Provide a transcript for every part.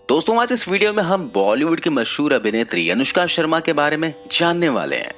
दोस्तों आज इस वीडियो में हम बॉलीवुड की मशहूर अभिनेत्री अनुष्का शर्मा के बारे में जानने वाले हैं।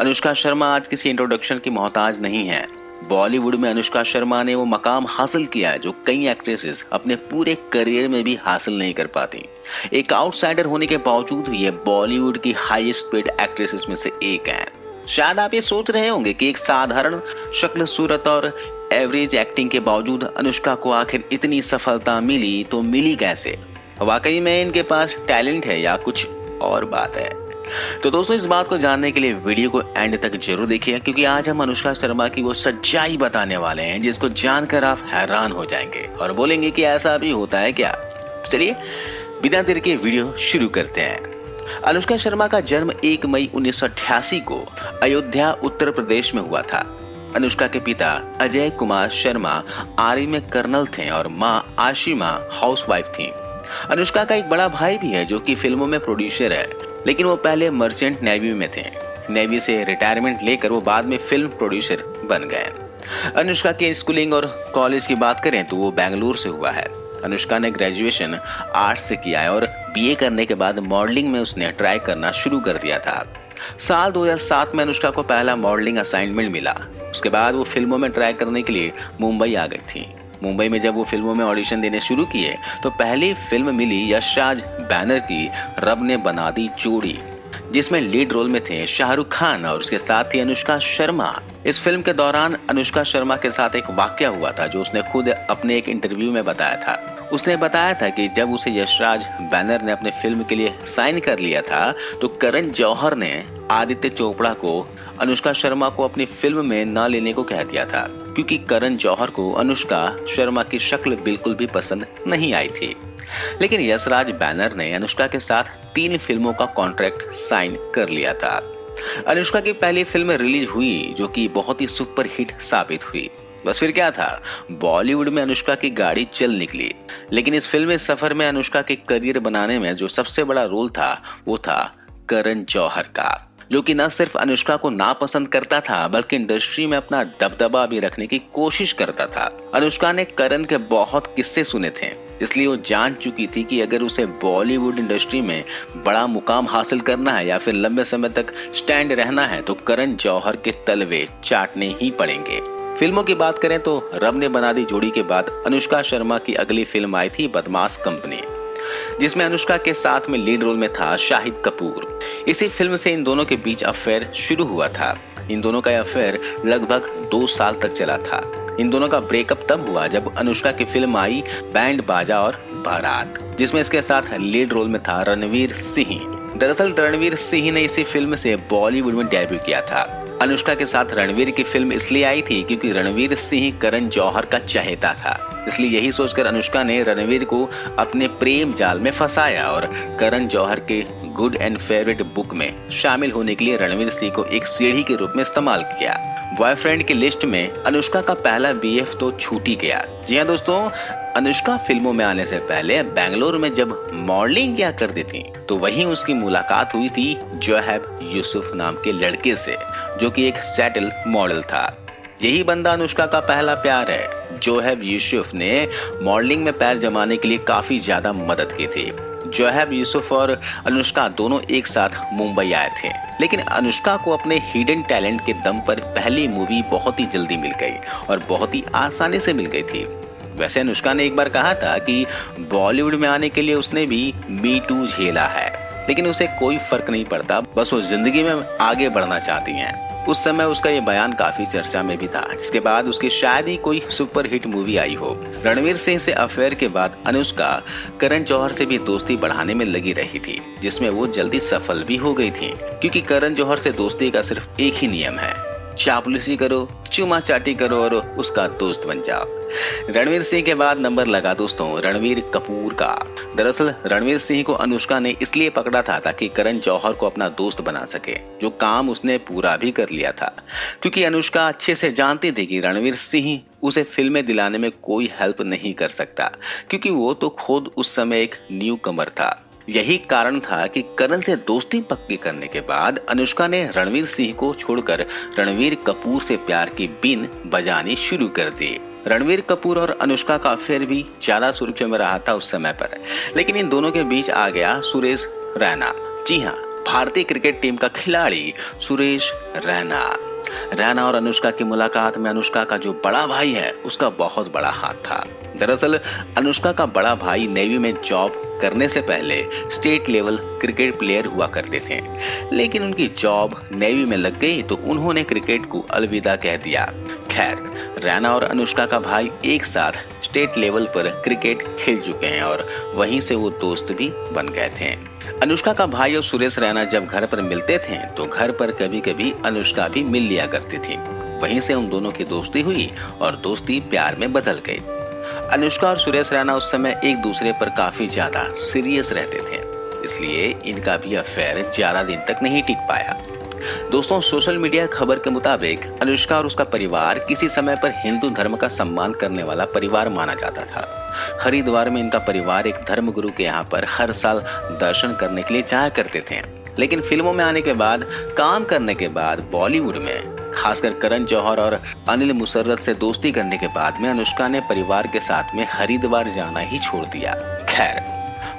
अनुष्का शर्मा आज किसी इंट्रोडक्शन की मोहताज नहीं है। बॉलीवुड में अनुष्का शर्मा ने वो मकाम हासिल किया है जो कई एक्ट्रेसेस अपने पूरे करियर में भी हासिल नहीं कर पाती। एक आउटसाइडर होने के बावजूद ये बॉलीवुड की हाईएस्ट पेड एक्ट्रेसेस में से एक है। शायद आप ये सोच रहे होंगे कि एक साधारण शक्ल सूरत और एवरेज एक्टिंग के बावजूद अनुष्का को आखिर इतनी सफलता मिली तो मिली कैसे। वाकई में इनके पास टैलेंट है या कुछ और बात है। तो दोस्तों इस बात को जानने के लिए वीडियो को एंड तक जरूर देखिए, क्योंकि आज हम अनुष्का शर्मा की वो सच्चाई बताने वाले हैं जिसको जानकर आप हैरान हो जाएंगे और बोलेंगे कि ऐसा भी होता है क्या। चलिए बिना देर के वीडियो शुरू करते हैं। अनुष्का शर्मा का जन्म 1 मई 1988 को अयोध्या उत्तर प्रदेश में हुआ था। अनुष्का के पिता अजय कुमार शर्मा आर्मी में कर्नल थे और माँ आशिमा हाउसवाइफ थी। अनुष्का का एक बड़ा भाई भी है जो कि फिल्मों में प्रोड्यूसर है, लेकिन वो पहले मर्चेंट नेवी में थे। नेवी से रिटायरमेंट लेकर वो बाद में फिल्म प्रोड्यूसर बन गए। अनुष्का के स्कूलिंग और कॉलेज की बात करें तो वो बेंगलुरु से हुआ है। अनुष्का ने ग्रेजुएशन आर्ट्स से किया है और बीए करने के बाद मॉडलिंग में उसने ट्राई करना शुरू कर दिया था। साल 2007 में अनुष्का को पहला मॉडलिंग असाइनमेंट मिला। उसके बाद वो फिल्मों में ट्राई करने के लिए मुंबई आ गई थी। मुंबई में जब वो फिल्मों में ऑडिशन देने शुरू किए तो पहली फिल्म मिली यशराज बैनर की रब ने बना दी जोड़ी, जिसमें लीड रोल में थे शाहरुख खान और उसके साथ ही अनुष्का शर्मा। इस फिल्म के दौरान अनुष्का शर्मा के साथ एक वाकया हुआ था जो उसने खुद अपने एक इंटरव्यू में बताया था। उसने बताया था कि जब उसे यशराज बैनर ने अपने फिल्म के लिए साइन कर लिया था तो करण जौहर ने आदित्य चोपड़ा को अनुष्का शर्मा को अपनी फिल्म में न लेने को कह दिया था, क्योंकि करण जौहर को अनुष्का शर्मा की शक्ल बिल्कुल भी पसंद नहीं आई थी। लेकिन यशराज बैनर ने अनुष्का के साथ 3 फिल्मों का कॉन्ट्रैक्ट साइन कर लिया था। अनुष्का की पहली फिल्म रिलीज हुई जो कि बहुत ही सुपर हिट साबित हुई। बस फिर क्या था, बॉलीवुड में अनुष्का की गाड़ी चल निकली। लेकिन इस फिल्म सफर में अनुष्का के करियर बनाने में जो सबसे बड़ा रोल था वो था करण जौहर का, जो कि न सिर्फ अनुष्का को नापसंद करता था बल्कि इंडस्ट्री में अपना दबदबा भी रखने की कोशिश करता था। अनुष्का ने करण के बहुत किस्से सुने थे, इसलिए वो जान चुकी थी कि अगर उसे बॉलीवुड इंडस्ट्री में बड़ा मुकाम हासिल करना है या फिर लंबे समय तक स्टैंड रहना है तो करण जौहर के तलवे चाटने ही पड़ेंगे। फिल्मों की बात करें तो रब ने बना दी जोड़ी के बाद अनुष्का शर्मा की अगली फिल्म आई थी बदमाश कंपनी, जिसमें अनुष्का के साथ में लीड रोल में था शाहिद कपूर। इसी फिल्म से इन दोनों के बीच अफेयर शुरू हुआ था। इन दोनों का अफेयर लगभग 2 साल तक चला था। इन दोनों का ब्रेकअप तब हुआ जब अनुष्का की फिल्म आई बैंड बाजा और बारात, जिसमें इसके साथ लीड रोल में था रणवीर सिंह। दरअसल रणवीर सिंह ने इसी फिल्म से बॉलीवुड में डेब्यू किया था। अनुष्का के साथ रणवीर की फिल्म इसलिए आई थी क्योंकि रणवीर सिंह करण जौहर का चहेता था, इसलिए यही सोचकर अनुष्का ने रणवीर को अपने प्रेम जाल में फंसाया और करण जौहर के गुड एंड फेवरेट बुक में शामिल होने के लिए रणवीर सिंह को एक सीढ़ी के रूप में इस्तेमाल किया। बॉयफ्रेंड की लिस्ट में अनुष्का का पहला बीएफ तो छूट ही गया। जी हाँ दोस्तों, अनुष्का फिल्मों में आने से पहले बेंगलुरु में जब मॉडलिंग किया करती थी तो वहीं उसकी मुलाकात हुई थी जोहेब यूसुफ नाम के लड़के से, जो कि एक सेटल मॉडल था। यही बंदा अनुष्का का पहला प्यार है। जोहेब यूसुफ ने मॉडलिंग में पैर जमाने के लिए काफी ज्यादा मदद की थी। जोहेब यूसुफ और अनुष्का दोनों एक साथ मुंबई आए थे, लेकिन अनुष्का को अपने हिडन टैलेंट के दम पर पहली मूवी बहुत ही जल्दी मिल गई और बहुत ही आसानी से मिल गई थी। वैसे अनुष्का ने एक बार कहा था कि बॉलीवुड में आने के लिए उसने भी मी टू झेला है, लेकिन उसे कोई फर्क नहीं पड़ता, बस वो जिंदगी में आगे बढ़ना चाहती हैं। उस समय उसका ये बयान काफी चर्चा में भी था, जिसके बाद उसकी शायद ही कोई सुपर हिट मूवी आई हो। रणवीर सिंह से अफेयर के बाद अनुष्का करण जौहर से भी दोस्ती बढ़ाने में लगी रही थी, जिसमें वो जल्दी सफल भी हो गई थी, क्योंकि करण जौहर से दोस्ती का सिर्फ एक ही नियम है, चापलूसी करो, चुमा चाटी करो और उसका दोस्त बन जाओ। रणवीर सिंह के बाद नंबर लगा दोस्तों रणवीर कपूर का। दरअसल रणवीर सिंह को अनुष्का ने इसलिए पकड़ा था ताकि करण जौहर को अपना दोस्त बना सके, जो काम उसने पूरा भी कर लिया था, क्योंकि अनुष्का अच्छे से जानती थी कि रणवीर सिंह उसे फिल्में दिलाने में कोई हेल्प नहीं कर सकता, क्योंकि वो तो खुद उस समय एक न्यू कमर था। यही कारण था कि करण से दोस्ती पक्की करने के बाद अनुष्का ने रणवीर सिंह को छोड़कर रणवीर कपूर से प्यार की बीन बजानी शुरू कर दी। रणवीर कपूर और अनुष्का का अफेयर भी ज्यादा सुर्खियों में रहा था उस समय पर, लेकिन इन दोनों के बीच आ गया सुरेश रैना। जी हाँ, भारतीय क्रिकेट टीम का खिलाड़ी सुरेश रैना और अनुष्का की मुलाकात में अनुष्का का जो बड़ा भाई है उसका बहुत बड़ा हाथ था। दरअसल अनुष्का का बड़ा भाई नेवी में जॉब करने से पहले स्टेट लेवल क्रिकेट प्लेयर हुआ करते थे, लेकिन उनकी जॉब नेवी में लग गई तो उन्होंने क्रिकेट को अलविदा कह दिया। खैर, रैना और अनुष्का का भाई एक साथ स्टेट लेवल पर क्रिकेट खेल चुके हैं और वहीं से वो दोस्त भी बन गए थे। अनुष्का का भाई और सुरेश रैना जब घर पर मिलते थे तो घर पर कभी कभी अनुष्का भी मिल लिया करती थी। वहीं से उन दोनों की दोस्ती हुई और दोस्ती प्यार में बदल गई। अनुष्का और सुरेश रैना उस समय एक दूसरे पर काफी ज्यादा सीरियस रहते थे, इसलिए इनका भी अफेयर ज्यादा दिन तक नहीं टिक पाया। दोस्तों, सोशल मीडिया खबर के मुताबिक अनुष्का और उसका परिवार किसी समय पर हिंदू धर्म का सम्मान करने वाला परिवार माना जाता था। हरिद्वार में इनका परिवार एक धर्मगुरु के यहाँ पर हर साल दर्शन करने के लिए जाया करते थे, लेकिन फिल्मों में आने के बाद, काम करने के बाद बॉलीवुड में खासकर करण जौहर और अनिल मुसर्रत से दोस्ती करने के बाद में अनुष्का ने परिवार के साथ में हरिद्वार जाना ही छोड़ दिया। खैर,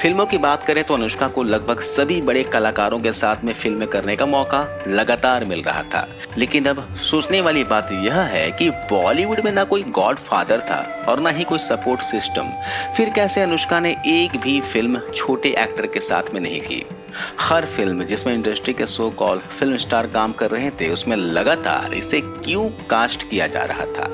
फिल्मों की बात करें तो अनुष्का को लगभग सभी बड़े कलाकारों के साथ में फिल्में करने का मौका लगातार मिल रहा था, लेकिन अब सोचने वाली बात यह है कि बॉलीवुड में ना कोई गॉडफादर था और ना ही कोई सपोर्ट सिस्टम, फिर कैसे अनुष्का ने एक भी फिल्म छोटे एक्टर के साथ में नहीं की। हर फिल्म जिसमें इंडस्ट्री के सो कॉल फिल्म स्टार काम कर रहे थे उसमें लगातार इसे क्यों कास्ट किया जा रहा था।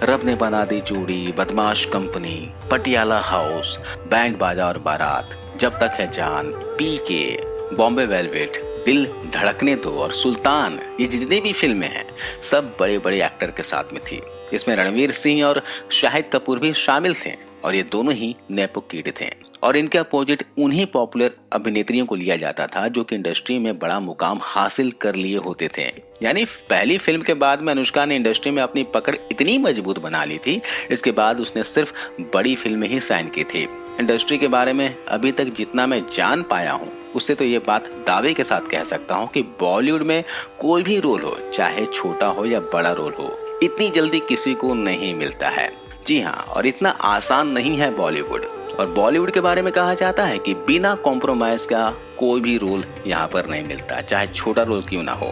रब ने बना दी जोड़ी, बदमाश कंपनी, पटियाला हाउस, बैंड बाजा और बारात, जब तक है जान, पीके, बॉम्बे वेलवेट, दिल धड़कने दो और सुल्तान, ये जितनी भी फिल्में हैं सब बड़े बड़े एक्टर के साथ में थी। इसमें रणवीर सिंह और शाहिद कपूर भी शामिल थे और ये दोनों ही नेपो किड थे और इनके अपोजिट उन्हीं पॉपुलर अभिनेत्रियों को लिया जाता था जो कि इंडस्ट्री में बड़ा मुकाम हासिल कर लिए होते थे। यानी पहली फिल्म के बाद में अनुष्का ने इंडस्ट्री में अपनी पकड़ इतनी मजबूत बना ली थी, इसके बाद उसने सिर्फ बड़ी फिल्में ही साइन की थी। इंडस्ट्री के बारे में अभी तक जितना मैं जान पाया हूँ उससे तो ये बात दावे के साथ कह सकता हूँ कि बॉलीवुड में कोई भी रोल हो, चाहे छोटा हो या बड़ा रोल हो, इतनी जल्दी किसी को नहीं मिलता है। जी हाँ, और इतना आसान नहीं है बॉलीवुड। और बॉलीवुड के बारे में कहा जाता है कि बिना कॉम्प्रोमाइज का कोई भी रोल यहाँ पर नहीं मिलता, चाहे छोटा रोल क्यों ना हो।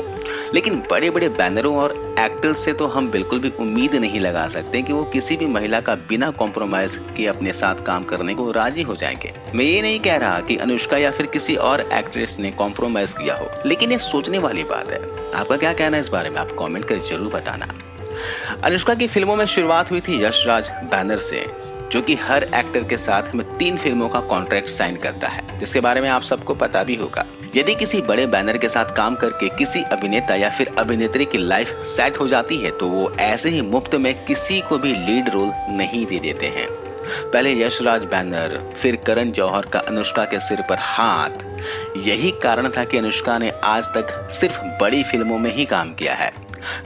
लेकिन बड़े बड़े बैनरों और एक्टर्स से तो हम बिल्कुल भी उम्मीद नहीं लगा सकते कि वो किसी भी महिला का बिना कॉम्प्रोमाइज के अपने साथ काम करने को राजी हो जाएंगे। मैं ये नहीं कह रहा कि अनुष्का या फिर किसी और एक्ट्रेस ने कॉम्प्रोमाइज किया हो, लेकिन ये सोचने वाली बात है। आपका क्या कहना है इस बारे में, आप कॉमेंट कर जरूर बताना। अनुष्का की फिल्मों में शुरुआत हुई थी यश राज बैनर से, जो कि हर एक्टर के साथ में 3 फिल्मों का कॉन्ट्रैक्ट साइन करता है, जिसके बारे में आप सबको पता भी होगा। यदि किसी बड़े बैनर के साथ काम करके किसी अभिनेता या फिर अभिनेत्री की लाइफ सेट हो जाती है तो वो ऐसे ही मुफ्त में किसी को भी लीड रोल नहीं दे देते हैं। पहले यश राज बैनर, फिर करण जौहर का अनुष्का के सिर पर हाथ। यही कारण था कि अनुष्का ने आज तक सिर्फ बड़ी फिल्मों में ही काम किया है।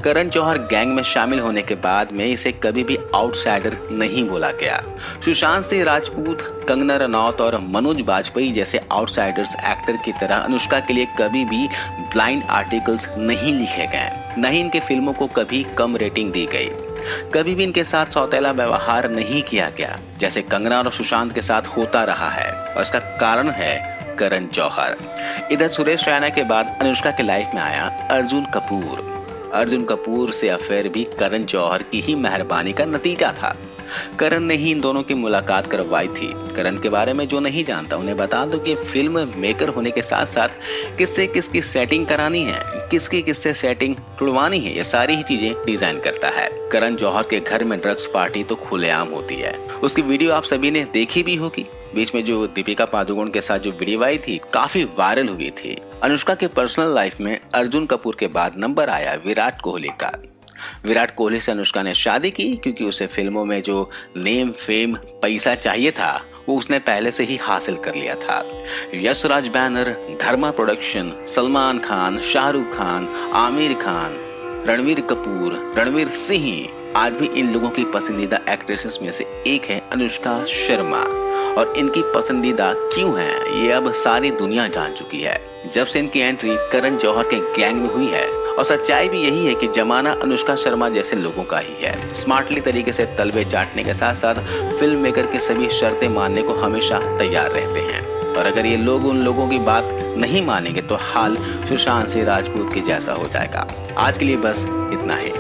करण जौहर गैंग में शामिल होने के बाद में इसे कभी भी आउटसाइडर नहीं बोला गया। सुशांत सिंह राजपूत, कंगना रनौत और मनोज बाजपेयी जैसे आउटसाइडर्स एक्टर की तरह अनुष्का के लिए कभी भी ब्लाइंड आर्टिकल्स नहीं लिखे गए, न ही इनके फिल्मों को कभी कम रेटिंग दी गई। कभी भी इनके साथ सौतेला व्यवहार नहीं किया गया, जैसे कंगना और सुशांत के साथ होता रहा है, और इसका कारण है करण जौहर। इधर सुरेश रैना के बाद अनुष्का के लाइफ में आया अर्जुन कपूर। अर्जुन कपूर से अफेयर भी करण जौहर की ही मेहरबानी का नतीजा था। करण ने ही इन दोनों की मुलाकात करवाई थी। करण के बारे में जो नहीं जानता उन्हें बता दो कि फिल्म मेकर होने के साथ साथ किससे किसकी सेटिंग करानी है, किसकी किससे सेटिंग तुड़वानी है, ये सारी ही चीजें डिजाइन करता है। करण जौहर के घर में ड्रग्स पार्टी तो खुलेआम होती है। उसकी वीडियो आप सभी ने देखी भी होगी। बीच में जो दीपिका पादुकोण के साथ जो वीडियो आई थी काफी वायरल हुई थी। अनुष्का के पर्सनल लाइफ में अर्जुन कपूर के बाद नंबर आया विराट कोहली का। विराट कोहली से अनुष्का ने शादी की क्योंकि उसे फिल्मों में जो नेम, फेम, पैसा चाहिए था वो उसने पहले से ही हासिल कर लिया था। यश राज बैनर, धर्मा प्रोडक्शन, सलमान खान, शाहरुख खान, आमिर खान, रणवीर कपूर, रणवीर सिंह, आज भी इन लोगों की पसंदीदा एक्ट्रेसेस में से एक है अनुष्का शर्मा। और इनकी पसंदीदा क्यों है ये अब सारी दुनिया जान चुकी है। जब से इनकी एंट्री करण जौहर के गैंग में हुई है और सच्चाई भी यही है कि जमाना अनुष्का शर्मा जैसे लोगों का ही है। स्मार्टली तरीके से तलवे चाटने के साथ साथ फिल्म मेकर की सभी शर्तें मानने को हमेशा तैयार रहते हैं। और अगर ये लोग उन लोगों की बात नहीं मानेंगे तो हाल सुशांत सिंह राजपूत के जैसा हो जाएगा। आज के लिए बस इतना ही।